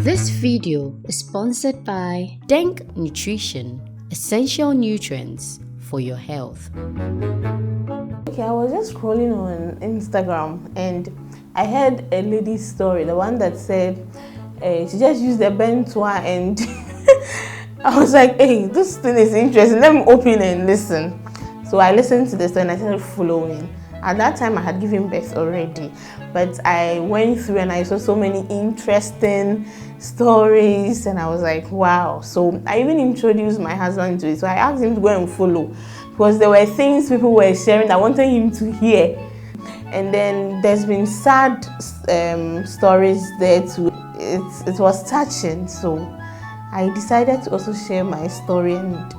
This video is sponsored by Denk Nutrition, essential nutrients for your health. Okay, I was just scrolling on Instagram and I heard a lady's story, the one that said she just used the bentoa and I was like, hey, this thing is interesting, let me open and listen. So I listened to this and I started following. At that time I had given birth already, but I went through and I saw so many interesting stories and I was like, wow. So I even introduced my husband to it. So I asked him to go and follow because there were things people were sharing that I wanted him to hear. And then there's been sad stories there too. It was touching, so I decided to also share my story and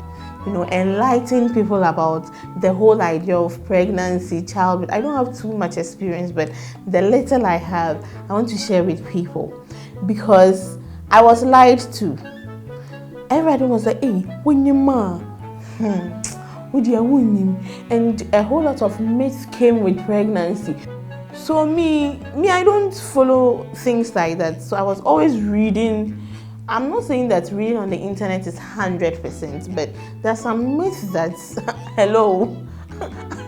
enlighten people about the whole idea of pregnancy, childbirth. I don't have too much experience, but the little I have, I want to share with people because I was lied to. Everybody was like, hey, when you ma, and a whole lot of myths came with pregnancy. So me, I don't follow things like that. So I was always reading. I'm not saying that reading on the internet is 100%, but there's some myths that's, hello,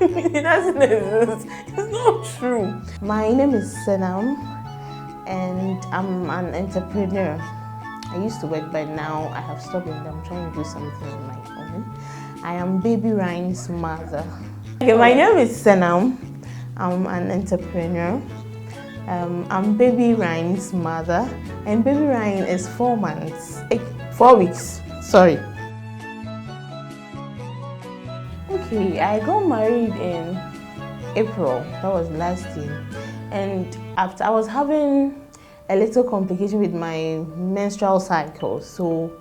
it doesn't exist. It's not true. My name is Senam, and I'm an entrepreneur. I used to work, but now I have stopped and I'm trying to do something on my own. I am Baby Ryan's mother. Okay, my name is Senam. I'm an entrepreneur. I'm Baby Ryan's mother, and Baby Ryan is 4 weeks. Sorry. Okay, I got married in April. That was last year, and after I was having a little complication with my menstrual cycle. So,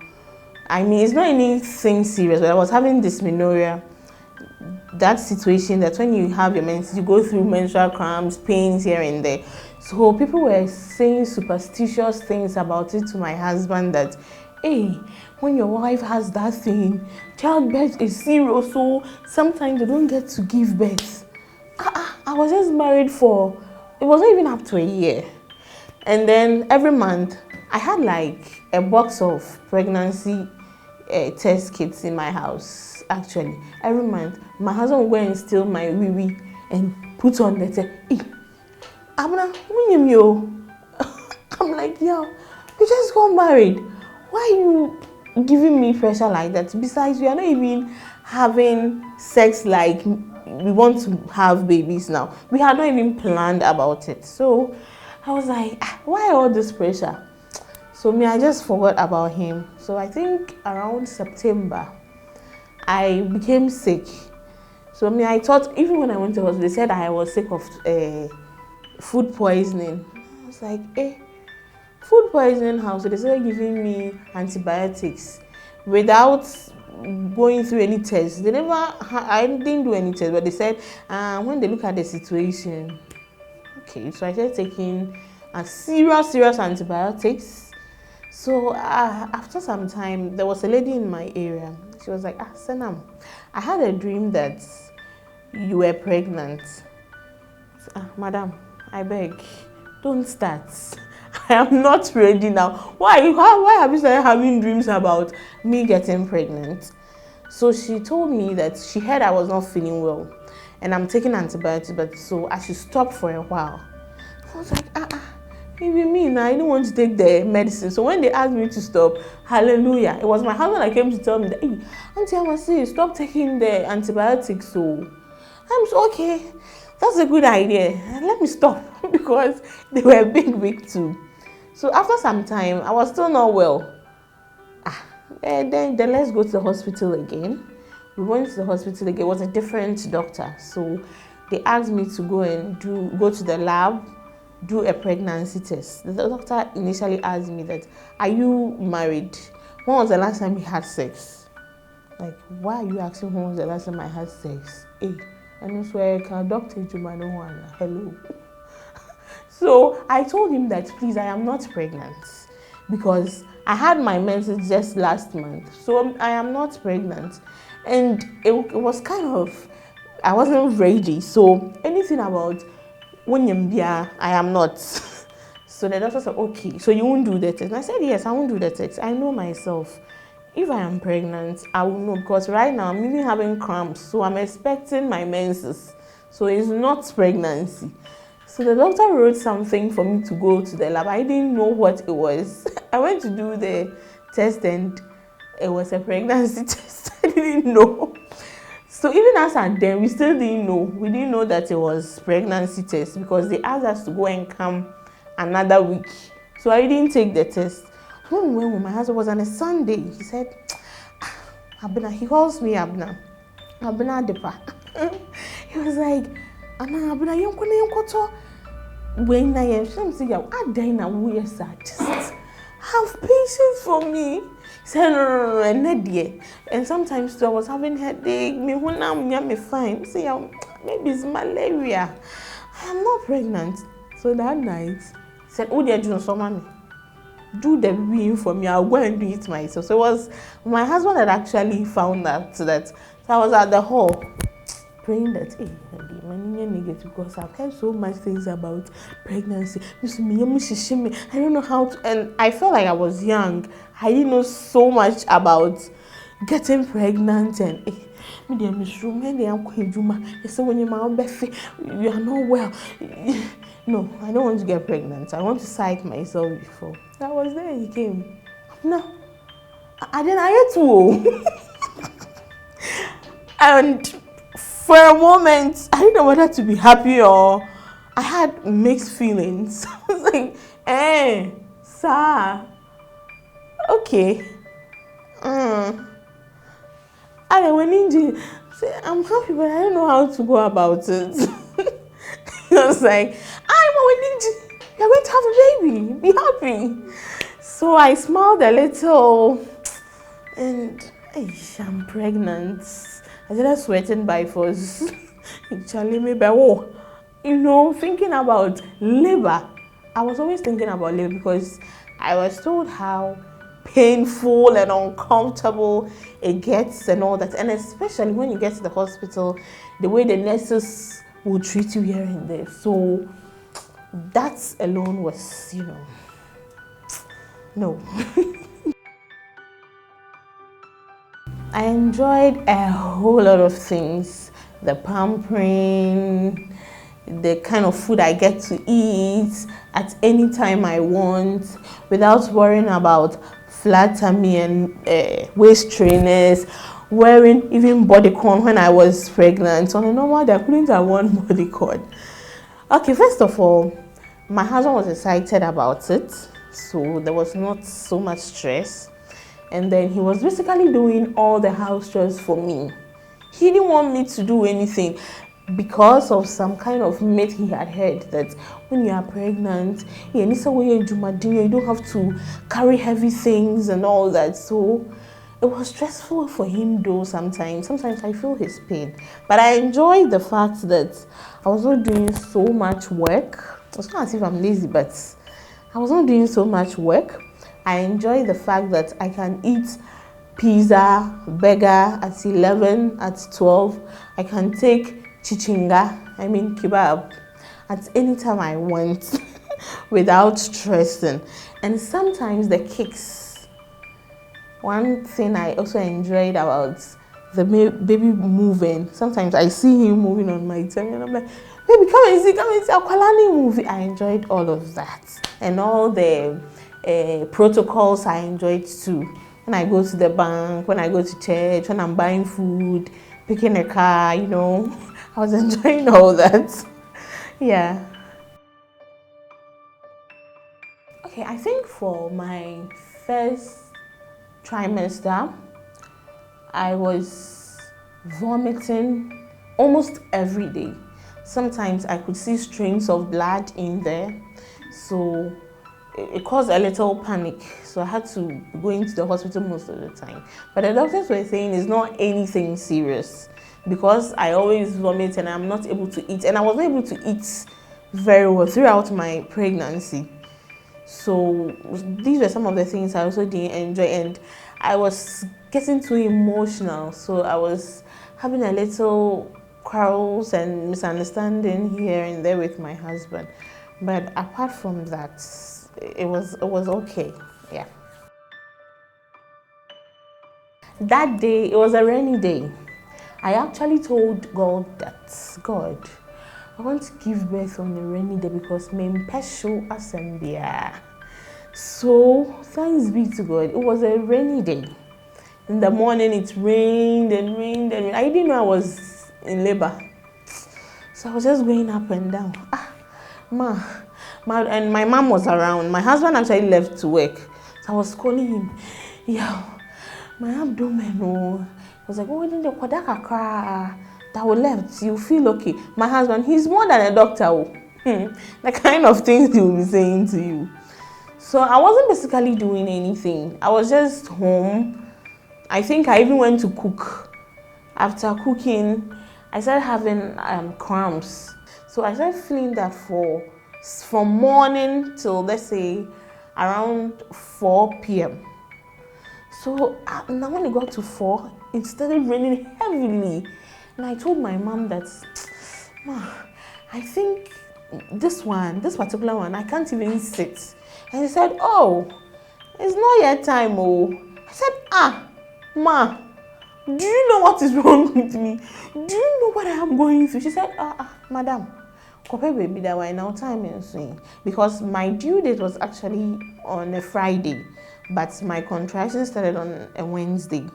I mean, it's not anything serious, but I was having dysmenorrhea. That situation that when you have your menses, you go through menstrual cramps, pains here and there. So people were saying superstitious things about it to my husband that, hey, when your wife has that thing, childbirth is serious, so sometimes you don't get to give birth. I was just married it wasn't even up to a year. And then every month, I had like a box of pregnancy test kits in my house. Actually, every month, my husband would go and steal my wee and put on the test. Hey, I'm like, yo, we just got married. Why are you giving me pressure like that? Besides, we are not even having sex like we want to have babies now. We had not even planned about it. So I was like, why all this pressure? So I just forgot about him. So I think around September, I became sick. So I thought, even when I went to the hospital, they said I was sick of food poisoning. I was like, food poisoning how? So they started giving me antibiotics without going through any tests. I didn't do any tests, but they said when they look at the situation, okay. So I started taking serious antibiotics. So after some time, there was a lady in my area. She was like, Senam, I had a dream that you were pregnant. Madam, I beg, don't start. I am not ready now. Why have you started having dreams about me getting pregnant? So she told me that she heard I was not feeling well and I'm taking antibiotics, but so I should stop for a while. I was like, even me now, I didn't want to take the medicine. So when they asked me to stop, hallelujah, it was my husband that came to tell me that, hey, Auntie Amasi, stop taking the antibiotics. So I'm so, okay, that's a good idea. Let me stop because they were a big week too. So after some time, I was still not well. Then let's go to the hospital again. We went to the hospital again. It was a different doctor. So they asked me to go to the lab, do a pregnancy test. The doctor initially asked me that, are you married? When was the last time you had sex? Like, why are you asking when was the last time I had sex? Hey, and that's why I can doctor you, hello. So I told him that, please, I am not pregnant because I had my menses just last month. So I am not pregnant. And it was kind of, I wasn't ready. So anything about I am not. So the doctor said, okay, so you won't do the test? And I said, yes, I won't do the test. I know myself. If I am pregnant, I will know, because right now I'm even having cramps, so I'm expecting my menses. So it's not pregnancy. So the doctor wrote something for me to go to the lab. I didn't know what it was. I went to do the test and it was a pregnancy test. I didn't know. So even as at then, we still didn't know. We didn't know that it was pregnancy test because they asked us to go and come another week. So I didn't take the test. When we went with my husband, was on a Sunday. He said, Abna, he calls me Abna. Abna Depa. He was like, Abna, you koto. When I am saying, I dine away, just have patience for me. He said, no, and sometimes too, I was having headache. Me fine. Say, maybe it's malaria. I am not pregnant. So that night, he said, oh, dear, John, so mommy, do the baby for me. I'll go and do it myself. So it was my husband that actually found that. So I was at the hall praying that, hey, because I've heard so much things about pregnancy. I don't know how to, and I felt like I was young. I didn't know so much about getting pregnant and you are not well. No, I don't want to get pregnant. I want to psych myself before. I was there, he came. No, I didn't get to. And for a moment, I didn't know whether to be happy or I had mixed feelings. I was like, sir, okay. And then when Inji said, I'm happy, but I don't know how to go about it. I was like, you're going to have a baby. Be happy. So I smiled a little and I'm pregnant. I started sweating by force. Thinking about labor. I was always thinking about labor because I was told how painful and uncomfortable it gets and all that. And especially when you get to the hospital, the way the nurses will treat you here and there. So that alone was, no. I enjoyed a whole lot of things. The pampering, the kind of food I get to eat at any time I want without worrying about flat tummy and waist trainers, wearing even bodycon when I was pregnant. On a normal day, I couldn't have worn bodycon. Okay, first of all, my husband was excited about it, so there was not so much stress. And then he was basically doing all the house chores for me. He didn't want me to do anything because of some kind of myth he had heard that when you are pregnant, you don't have to carry heavy things and all that. So it was stressful for him though sometimes. Sometimes I feel his pain. But I enjoyed the fact that I was not doing so much work. It's not as if I'm lazy, but I was not doing so much work. I enjoy the fact that I can eat pizza, burger at 11, at 12. I can take kebab, at any time I want without stressing. And sometimes the kicks. One thing I also enjoyed about the baby moving. Sometimes I see him moving on my tummy and I'm like, baby, come and see Akwalani movie. I enjoyed all of that. And all the protocols I enjoyed too. When I go to the bank, when I go to church, when I'm buying food, picking a car, I was enjoying all that. Yeah. Okay, I think for my first trimester, I was vomiting almost every day. Sometimes I could see streams of blood in there. So it caused a little panic, so I had to go into the hospital most of the time. But the doctors were saying it's not anything serious because I always vomit and I'm not able to eat. And I was not able to eat very well throughout my pregnancy. So these were some of the things I also didn't enjoy, and I was getting too emotional. So I was having a little quarrels and misunderstanding here and there with my husband. But apart from that, it was okay. Yeah. That day, it was a rainy day. I actually told God that, God, I want to give birth on a rainy day because my special assembly. So thanks be to God. It was a rainy day. In the morning, it rained and rained and rained. I didn't know I was in labor. So I was just going up and down. And my mom was around. My husband actually left to work. So I was calling him, yo, my abdomen. Oh. I was like, oh, didn't you that we left? You feel okay? My husband, he's more than a doctor. Oh. The kind of things he will be saying to you. So I wasn't basically doing anything. I was just home. I think I even went to cook. After cooking, I started having cramps. So I started feeling that from morning till, let's say, around 4 p.m. So now when it got to 4, it started raining heavily. And I told my mom that, Ma, I think this particular one, I can't even sit. And she said, oh, it's not yet time, oh. I said, Ma, do you know what is wrong with me? Do you know what I am going through? She said, madam, baby, that why now time is swing. Because my due date was actually on a Friday, but my contraction started on a Wednesday.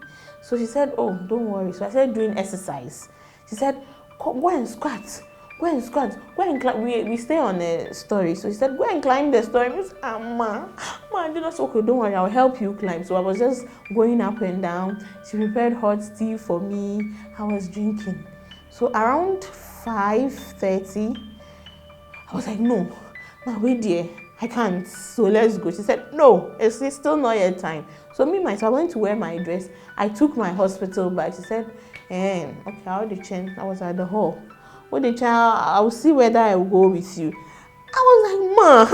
So she said, oh, don't worry. So I started doing exercise. She said, go and squat. Go and squat. Go and climb. We stay on a story. So she said, go and climb the story. I said, Ma, I did not say, okay, don't worry, I'll help you climb. So I was just going up and down. She prepared hot tea for me. I was drinking. So around 5:30, I was like, no, Ma, wait there. I can't. So let's go. She said, no, it's still not yet time. So me, myself, I went to wear my dress. I took my hospital bag. She said, okay, I'll the chain. I was at the hall. With the child, I'll see whether I will go with you. I was like, Ma,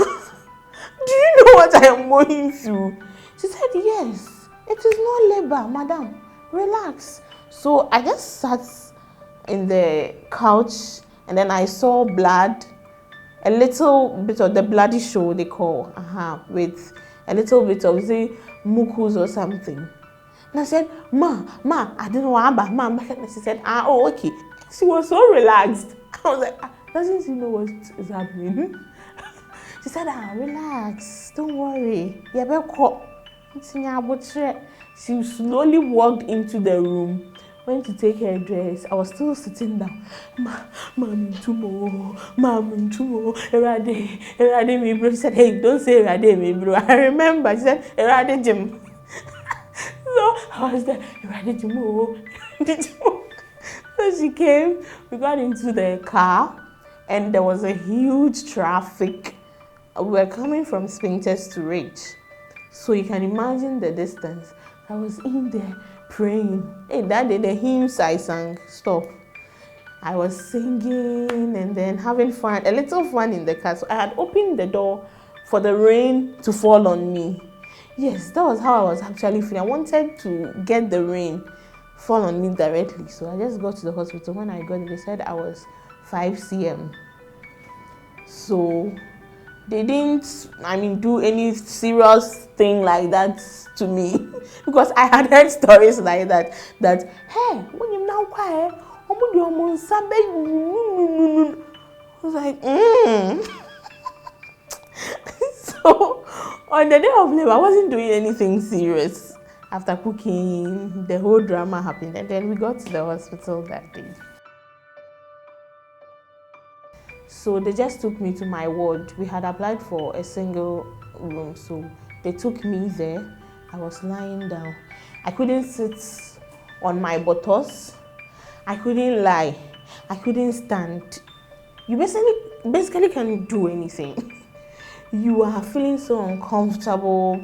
do you know what I am going through? She said, yes, it is not labor, madam. Relax. So I just sat in the couch and then I saw blood, a little bit of the bloody show they call, with a little bit of, say, mucus or something. And I said, Ma, I don't know what happened. Ma, she said, oh, okay. She was so relaxed. I was like, doesn't she know what is happening? She said, relax, don't worry. She slowly walked into the room, went to take her dress. I was still sitting down. Mom, tomorrow. Erade, me bro. She said, hey, don't say Erade, me bro. I remember. She said, Erade, Jim. So I was there, Erade, Jim. So she came, we got into the car, and there was a huge traffic. We were coming from Spintex to Rich. So you can imagine the distance. I was in there praying. Hey, that day the hymns I sang, stop. I was singing and then having fun, a little fun in the car. So I had opened the door for the rain to fall on me. Yes, that was how I was actually feeling. I wanted to get the rain fall on me directly. So I just got to the hospital. When I got there, they said I was 5 cm. So they didn't, do any serious thing like that to me. Because I had heard stories like that, hey, when you now quiet, I was like, So on the day of labor, I wasn't doing anything serious. After cooking, the whole drama happened, and then we got to the hospital that day. So they just took me to my ward. We had applied for a single room, so they took me there. I was lying down. I couldn't sit on my buttocks. I couldn't lie. I couldn't stand. You basically can't do anything. You are feeling so uncomfortable.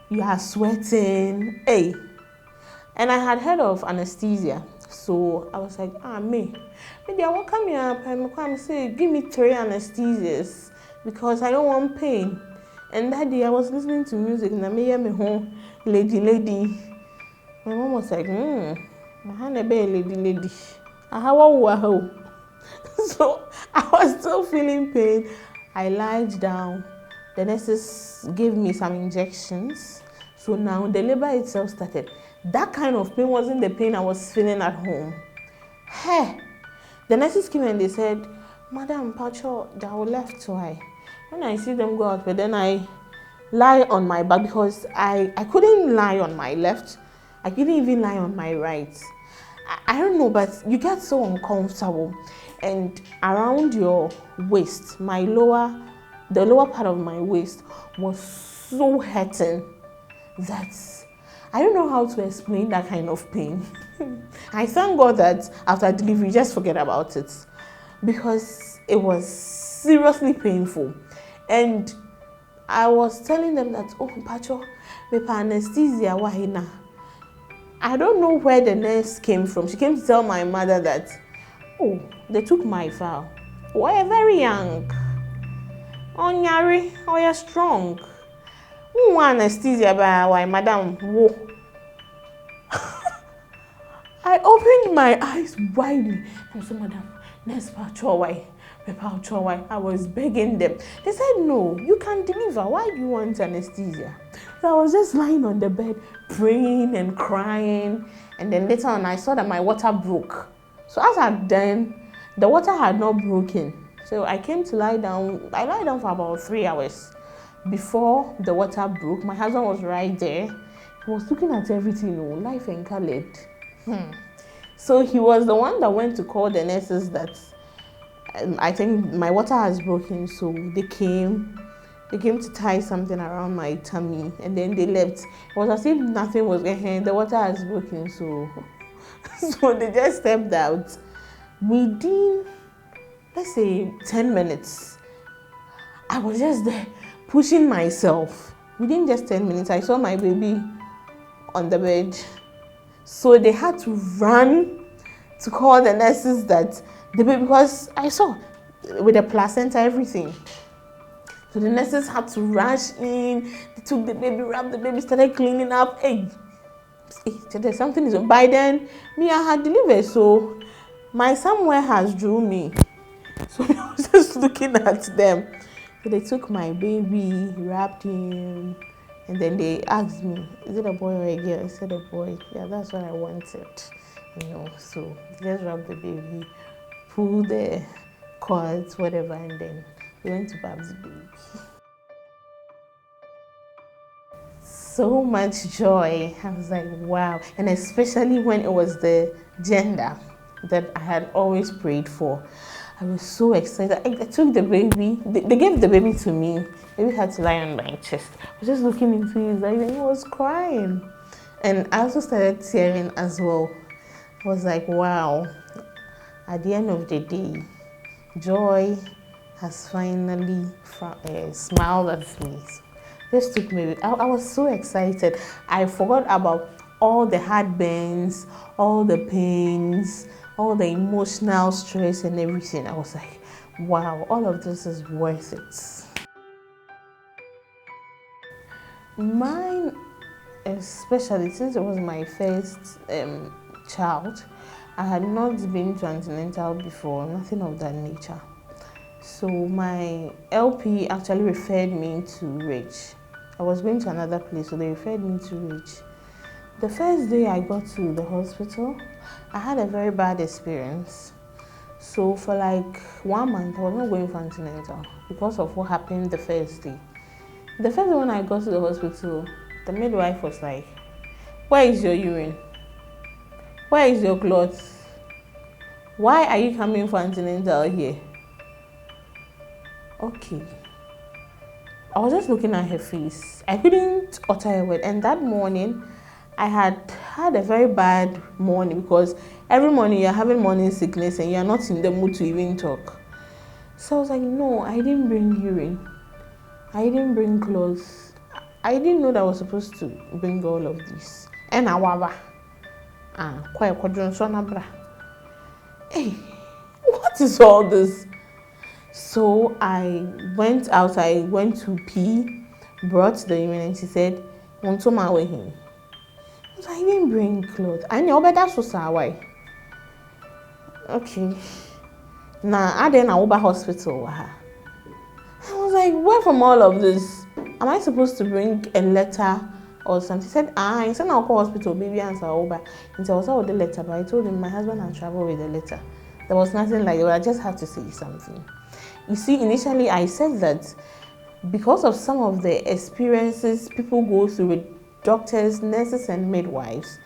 You are sweating. Hey. And I had heard of anesthesia. So I was like, maybe I will come here and come say, give me 3 anesthesias because I don't want pain. And that day I was listening to music and I made me home, lady. My mom was like, my hand a lady. So I was still feeling pain. I lied down. The nurses gave me some injections. So now the labor itself started. That kind of pain wasn't the pain I was feeling at home. Hey, the nurses came and they said, Madam Pacho, that will left eye. When I see them go out, but then I lie on my back because I couldn't lie on my left. I couldn't even lie on my right. I don't know, but you get so uncomfortable. And around your waist, the lower part of my waist was so hurting that I don't know how to explain that kind of pain. I thank God that after delivery, just forget about it, because it was seriously painful. And I was telling them that, oh, Pacho, me anesthesia, why na? I don't know where the nurse came from. She came to tell my mother that, oh, they took my file. Oh, you're very young. Oh, Nyari, oh, you're strong. Who want anesthesia by why, madam? Whoa. I opened my eyes widely and said, Madam, nurse Pacho, why? I was begging them. They said, no, you can deliver. Why do you want anesthesia? So I was just lying on the bed, praying and crying. And then later on, I saw that my water broke. So as I'd done, the water had not broken. So I came to lie down. I lied down for about 3 hours before the water broke. My husband was right there. He was looking at everything, life and colored. So he was the one that went to call the nurses that I think my water has broken. So they came to tie something around my tummy, and then they left. It was as if nothing was getting. The water has broken, so they just stepped out. Within, let's say, 10 minutes, I was just there pushing myself. Within just 10 minutes, I saw my baby on the bed. So they had to run to call the nurses that the baby, because I saw with the placenta, everything. So the nurses had to rush in. They took the baby, wrapped the baby, started cleaning up. Hey, there's something is. By then, I had delivered, so my somewhere has drew me. So I was just looking at them. So they took my baby, wrapped him, and then they asked me, is it a boy or a girl? I said a boy. Yeah, that's what I wanted. So they just wrapped the baby, pulled the cords, whatever, and then we went to Bab's baby. So much joy. I was like, wow. And especially when it was the gender that I had always prayed for. I was so excited. I took the baby. They gave the baby to me. Baby had to lie on my chest. I was just looking into his eyes and he was crying. And I also started tearing as well. I was like, wow. At the end of the day, joy has finally smiled at me. This took me. I was so excited. I forgot about all the heartburns, all the pains, all the emotional stress and everything. I was like, wow, all of this is worth it. Mine, especially since it was my first child, I had not been to ante-natal before, nothing of that nature. So my LP actually referred me to Rich. I was going to another place, so they referred me to Rich. The first day I got to the hospital, I had a very bad experience. So for like 1 month, I was not going for ante-natal because of what happened the first day. The first day when I got to the hospital, the midwife was like, where is your urine? Where is your clothes? Why are you coming for ante-natal here? Okay. I was just looking at her face. I couldn't utter a word. And that morning, I had a very bad morning because every morning you're having morning sickness and you're not in the mood to even talk. So I was like, no, I didn't bring urine. I didn't bring clothes. I didn't know that I was supposed to bring all of this. And I was hey, what is all this? So I went out, I went to pee, brought the urine, and she said, want to my way him. I didn't bring clothes. I know, but that's so why. Okay. Now I then Uber hospital. I was was like, where from all of this? Am I supposed to bring a letter or something? He said, I said, I'll call hospital, baby answer over. And so I was out with the letter, but I told him my husband had traveled with the letter. There was nothing like it, but I just had to say something. You see, initially I said that because of some of the experiences people go through with doctors, nurses, and midwives,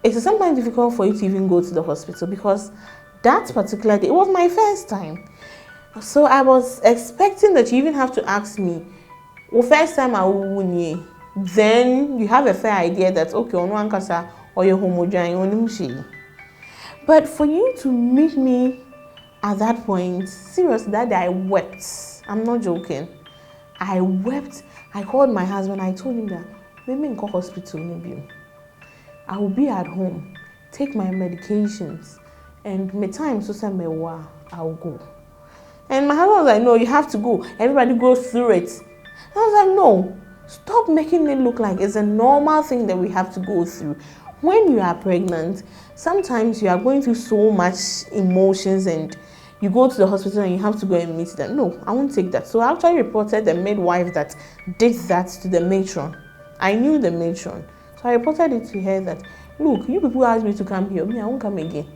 it's sometimes difficult for you to even go to the hospital because that particular day, it was my first time. So I was expecting that you even have to ask me, well, first time I will, then you have a fair idea that, okay, on one kasa or your homogen. But for you to meet me at that point, seriously, that day I wept. I'm not joking. I wept. I called my husband. I told him that, maybe in hospital, I will be at home, take my medications, and my time so say I'll go. And my husband was like, no, you have to go. Everybody goes through it. I was like, no, stop making it look like it's a normal thing that we have to go through. When you are pregnant, sometimes you are going through so much emotions and you go to the hospital and you have to go and meet them. No, I won't take that. So I actually reported the midwife that did that to the matron. I knew the matron. So I reported it to her that, look, you people asked me to come here. Me, I won't come again.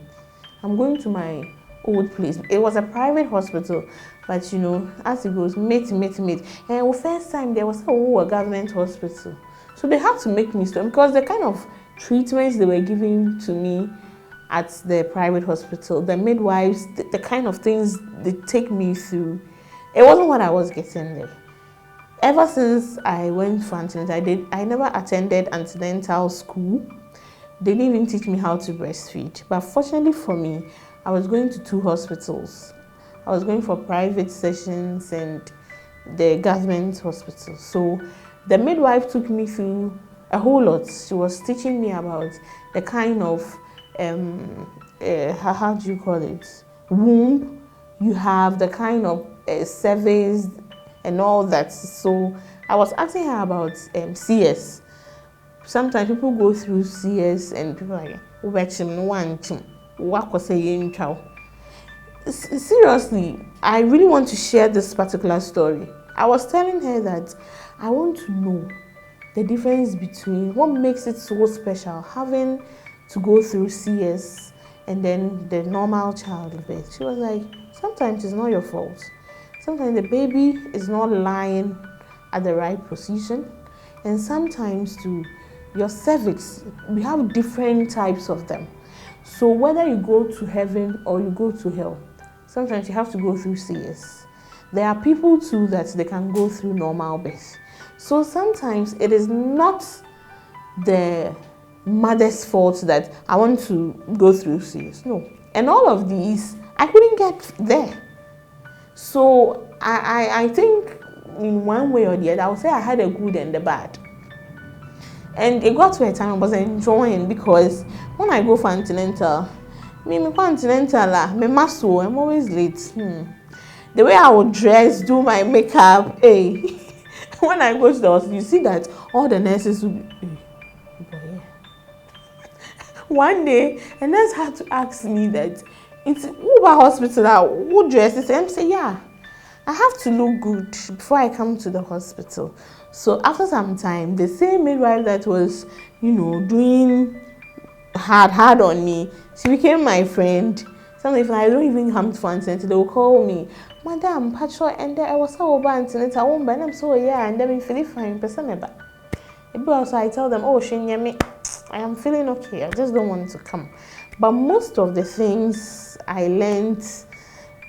I'm going to my old place. It was a private hospital, but you know, as it goes, mate. And the first time there was a government hospital. So they had to make me stop because the kind of treatments they were giving to me at the private hospital, the midwives, the kind of things they take me through, it wasn't what I was getting there. Ever since I went for antenatal, I never attended antenatal school. They didn't even teach me how to breastfeed. But fortunately for me, I was going to 2 hospitals. I was going for private sessions and the government hospital. So the midwife took me through a whole lot. She was teaching me about the kind of, how do you call it, womb. You have the kind of cervix and all that. So I was asking her about CS. Sometimes people go through CS and people are like, seriously, I really want to share this particular story. I was telling her that I want to know the difference between what makes it so special having to go through CS and then the normal childbirth. She was like, sometimes it's not your fault. Sometimes the baby is not lying at the right position, and sometimes too, your cervix, we have different types of them. So whether you go to heaven or you go to hell, sometimes you have to go through CS. There are people too that they can go through normal birth. So sometimes it is not the mother's fault that I want to go through CS. No. And all of these, I couldn't get there. So I think in one way or the other, I would say I had a good and a bad. And it got to a time I was enjoying because when I go for antenatal, I'm always late. The way I would dress, do my makeup, hey. When I go to the hospital, you see that all the nurses will be, one day, a nurse had to ask me that, it's Uber hospital, who dresses? And I say, yeah, I have to look good before I come to the hospital. So after some time, the same midwife that was, doing hard on me, she became my friend. Sometimes if I don't even come to antenatal, they will call me, Madam, Pacho, and I was so over antenatal, I won't buy them so yeah, and then we feel fine. Also, I tell them, oh, Shinyami, I am feeling okay. I just don't want to come. But most of the things I learned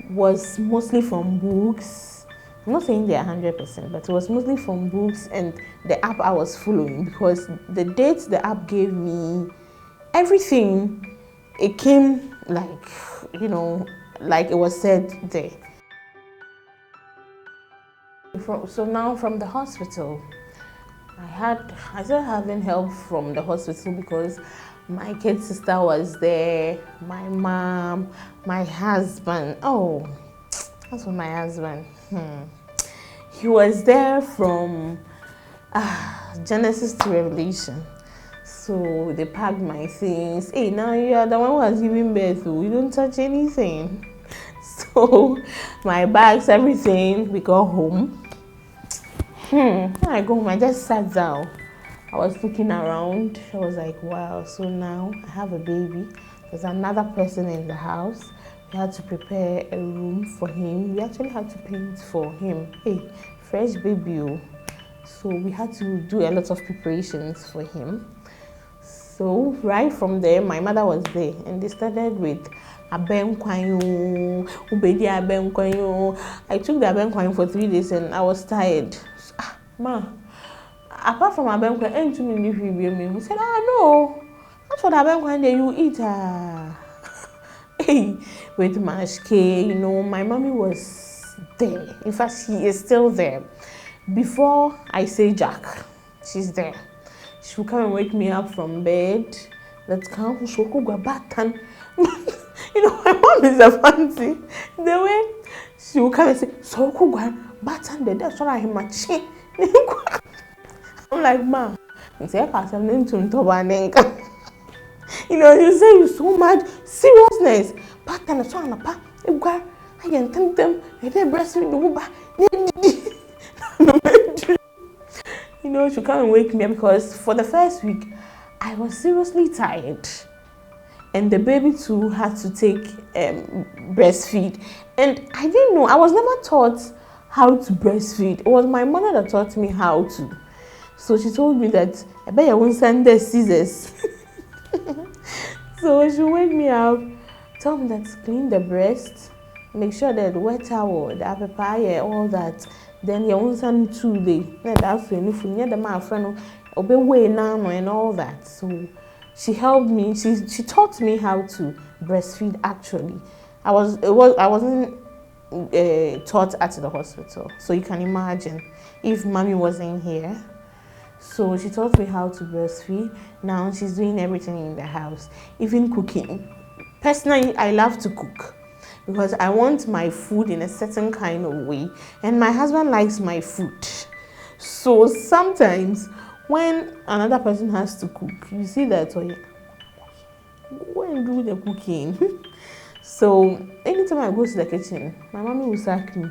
was mostly from books. I'm not saying they're 100%, but it was mostly from books and the app I was following, because the dates the app gave me, everything, it came like, like it was said there. So now from the hospital, I started having help from the hospital because my kid sister was there, my mom, my husband. Oh, that's for my husband. He was there from Genesis to Revelation. So they packed my things. Hey, now you are the one who has given birth. You don't touch anything. So my bags, everything, we got home. When I go home, I just sat down. I was looking around. I was like, wow, so now I have a baby. There's another person in the house. We had to prepare a room for him. We actually had to paint for him. Hey, fresh baby. Oh. So we had to do a lot of preparations for him. So right from there, my mother was there, and they started with abenkwanyo, ubedi abenkwanyo. I took the abenkwanyo for 3 days, and I was tired. So, ma, apart from abenkwanyo, ain't too many people. He said, no, that's what abenkwanyo you eat. Hey, with mashed cake, my mommy was there. In fact, she is still there. Before I say Jack, she's there. She will come and wake me up from bed. Let's come. My mom is a fancy. The way she will come and say, "So batan the that's what I am matching." I'm like, ma, you say you say you so much seriousness. Batan the son of pa. I can tell them they breastfeed the woman. She come and wake me up because for the first week, I was seriously tired. And the baby too had to take breastfeed. And I didn't know, I was never taught how to breastfeed. It was my mother that taught me how to. So she told me that, I bet you won't send the scissors. So she wake me up, tell me that clean the breast, make sure that the wet towel, the papaya, all that. Then you won't send 2 days. That's when you the my friend obey way now and all that. So she helped me. She taught me how to breastfeed. Actually, I wasn't taught at the hospital. So you can imagine if mommy wasn't here. So she taught me how to breastfeed. Now she's doing everything in the house, even cooking. Personally, I love to cook, because I want my food in a certain kind of way, and my husband likes my food. So sometimes when another person has to cook, you see that, oh yeah, go and do the cooking. So anytime I go to the kitchen, my mommy will sack me.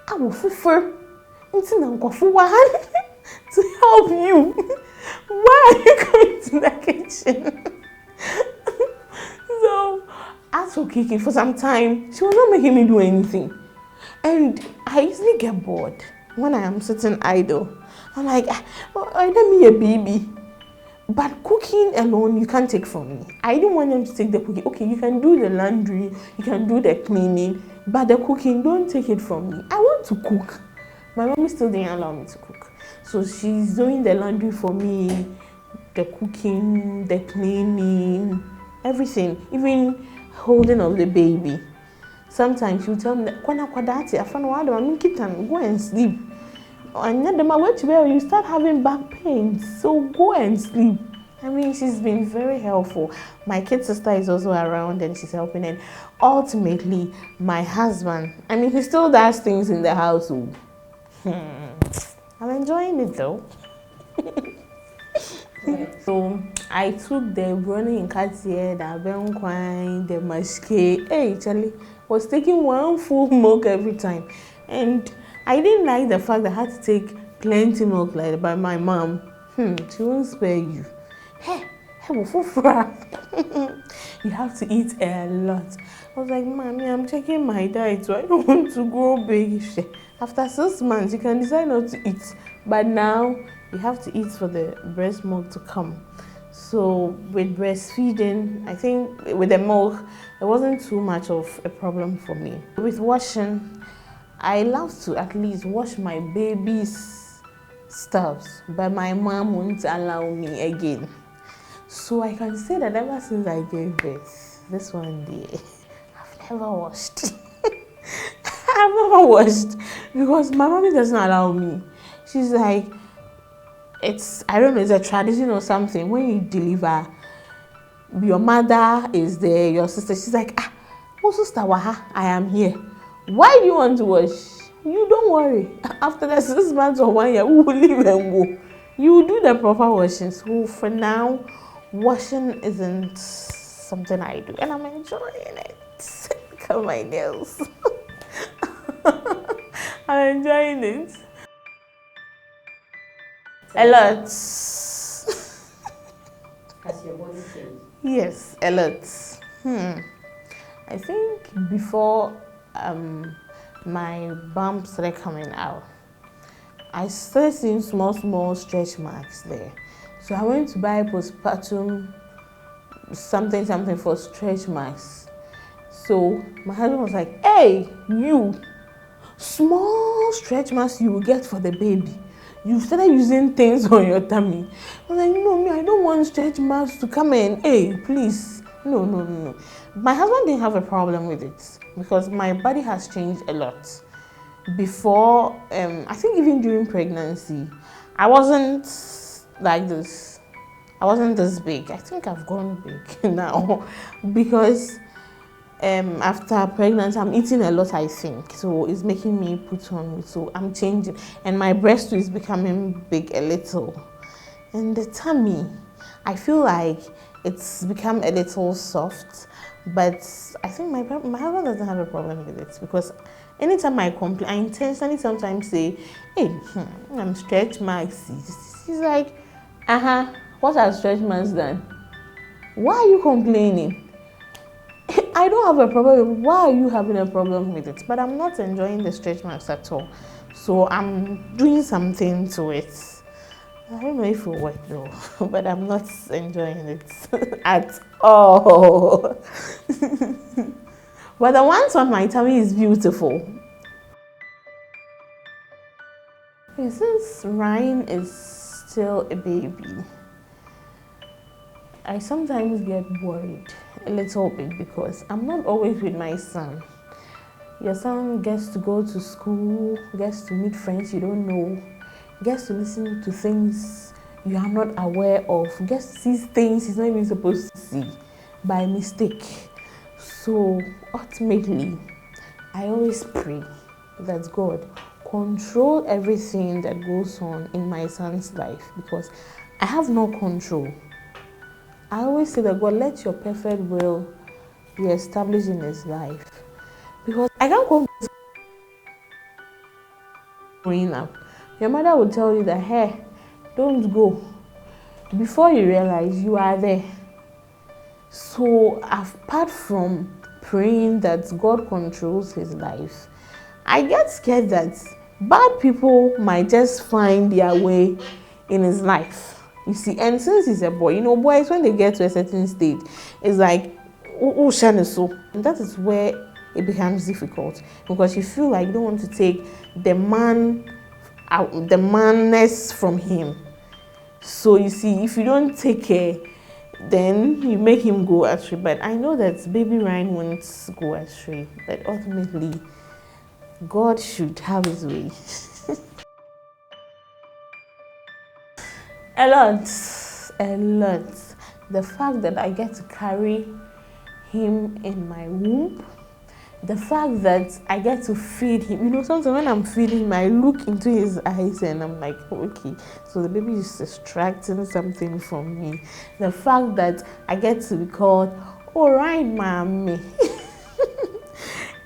I will prefer to help you. Why are you coming to the kitchen? So as for cooking, for some time, she was not making me do anything. And I easily get bored when I am sitting idle. I'm like, let me a baby. But cooking alone, you can't take from me. I didn't want them to take the cooking. Okay, you can do the laundry, you can do the cleaning, but the cooking, don't take it from me. I want to cook. My mommy still didn't allow me to cook. So she's doing the laundry for me, the cooking, the cleaning, everything, even holding of the baby. Sometimes she'll tell me that go and sleep. And then I went to where you start having back pains, so go and sleep. I mean, she's been very helpful. My kid sister is also around and she's helping. And ultimately, my husband, I mean, he still does things in the house. I'm enjoying it though. So I took the running in Cartier, the Abenquine, the Masque. Hey, Charlie was taking one full milk every time. And I didn't like the fact that I had to take plenty milk like that by my mom. She won't spare you. Hey, you have to eat a lot. I was like, Mommy, I'm checking my diet, so I don't want to grow big. After 6 months, you can decide not to eat. But now, you have to eat for the breast milk to come. So with breastfeeding, I think with the milk, it wasn't too much of a problem for me. With washing, I love to at least wash my baby's stuffs, but my mom won't allow me again. So I can say that ever since I gave birth, this one day, I've never washed. I've never washed because my mommy doesn't allow me. She's like, I don't know, it's a tradition or something. When you deliver, your mother is there, your sister, she's like, oh sister Waha, I am here. Why do you want to wash? You don't worry. After the 6 months or 1 year, we will leave and go. You do the proper washing. So for now, washing isn't something I do, and I'm enjoying it. Look at my nails. I'm enjoying it. A lot. Has your body changed? Yes, a lot. I think before my bump started coming out, I started seeing small stretch marks there. So I went to buy Postpartum something for stretch marks. So my husband was like, hey, you, small stretch marks you will get for the baby. You started using things on your tummy. I was like, no, me, I don't want stretch marks to come in. Hey, please. No. My husband didn't have a problem with it because my body has changed a lot. Before, I think even during pregnancy, I wasn't like this. I wasn't this big. I think I've gone big now because after pregnancy, I'm eating a lot, I think. So it's making me put on weight. So I'm changing. And my breast is becoming big a little. And the tummy, I feel like it's become a little soft. But I think my husband doesn't have a problem with it because anytime I complain, I intentionally sometimes say, hey, I'm stretch marks. He's like, what are stretch marks done? Why are you complaining? I don't have a problem. Why are you having a problem with it? But I'm not enjoying the stretch marks at all. So I'm doing something to it. I don't know if it will work though, but I'm not enjoying it at all. But the ones on my tummy is beautiful. Since Ryan is still a baby, I sometimes get worried a little bit because I'm not always with my son. Your son gets to go to school, gets to meet friends you don't know, gets to listen to things you are not aware of, gets to see things he's not even supposed to see by mistake. So ultimately, I always pray that God control everything that goes on in my son's life because I have no control. I always say that God, let your perfect will be established in his life. Because I can't go growing up. Your mother will tell you that, hey, don't go. Before you realize you are there. So apart from praying that God controls his life, I get scared that bad people might just find their way in his life. You see, and since he's a boy, boys, when they get to a certain stage, it's like, and that is where it becomes difficult because you feel like you don't want to take the man out, the manness from him. So you see, if you don't take care, then you make him go astray. But I know that baby Ryan won't go astray, but ultimately, God should have his way. A lot. The fact that I get to carry him in my womb, the fact that I get to feed him. Sometimes when I'm feeding him, I look into his eyes and I'm like, okay, so the baby is extracting something from me. The fact that I get to be called, all right, mommy.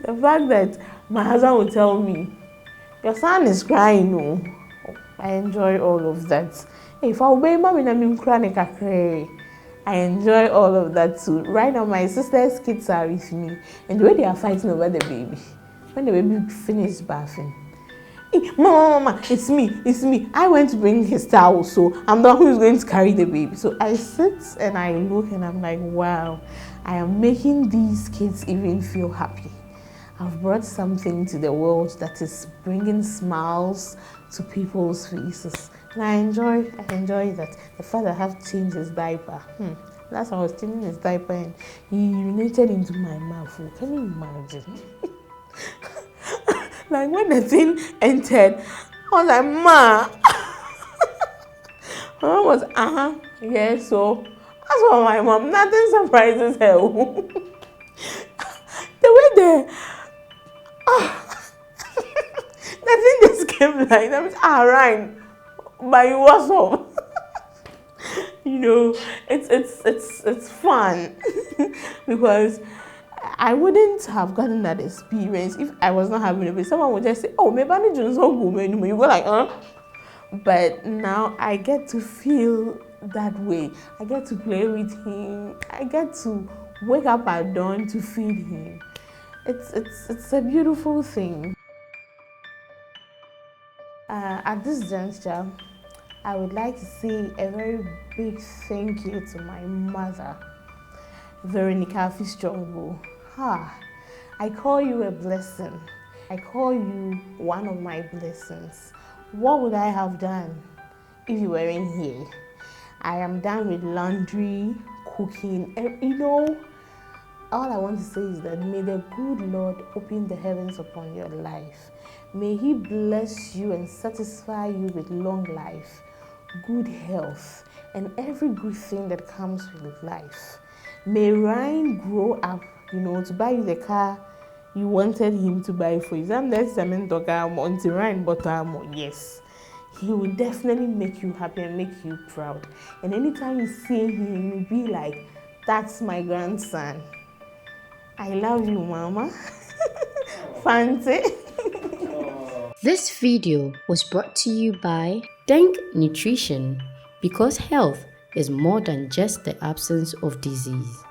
The fact that my husband will tell me, your son is crying, no. I enjoy all of that. If I obey mommy, I enjoy all of that too. Right now, my sister's kids are with me, and the way they are fighting over the baby, when the baby finished bathing, hey, mama, it's me. I went to bring his towel, so I'm the one who's going to carry the baby. So I sit and I look, and I'm like, wow, I am making these kids even feel happy. I've brought something to the world that is bringing smiles to people's faces. And I enjoy that. The fact that I have to change his diaper. Last time I was changing his diaper and he urinated into my mouth. Can you imagine? Like when the thing entered, I was like, Ma. My mom was, yeah, so that's what my mom, nothing surprises her. The way the thing just came like that. Right. But what's up? It's fun because I wouldn't have gotten that experience if I was not having a baby. Someone would just say, oh, maybe I need to go anymore. You go like, huh? But now I get to feel that way. I get to play with him. I get to wake up at dawn to feed him. It's a beautiful thing. At this juncture, I would like to say a very big thank you to my mother, Veronica Fistrongbo. I call you a blessing. I call you one of my blessings. What would I have done if you weren't here? I am done with laundry, cooking, and all I want to say is that may the good Lord open the heavens upon your life. May He bless you and satisfy you with long life, good health, and every good thing that comes with life. May Ryan grow up, to buy you the car you wanted him to buy for you. Yes. He will definitely make you happy and make you proud. And anytime you see him, you'll be like, that's my grandson. I love you, Mama. Fancy. This video was brought to you by Denk Nutrition, because health is more than just the absence of disease.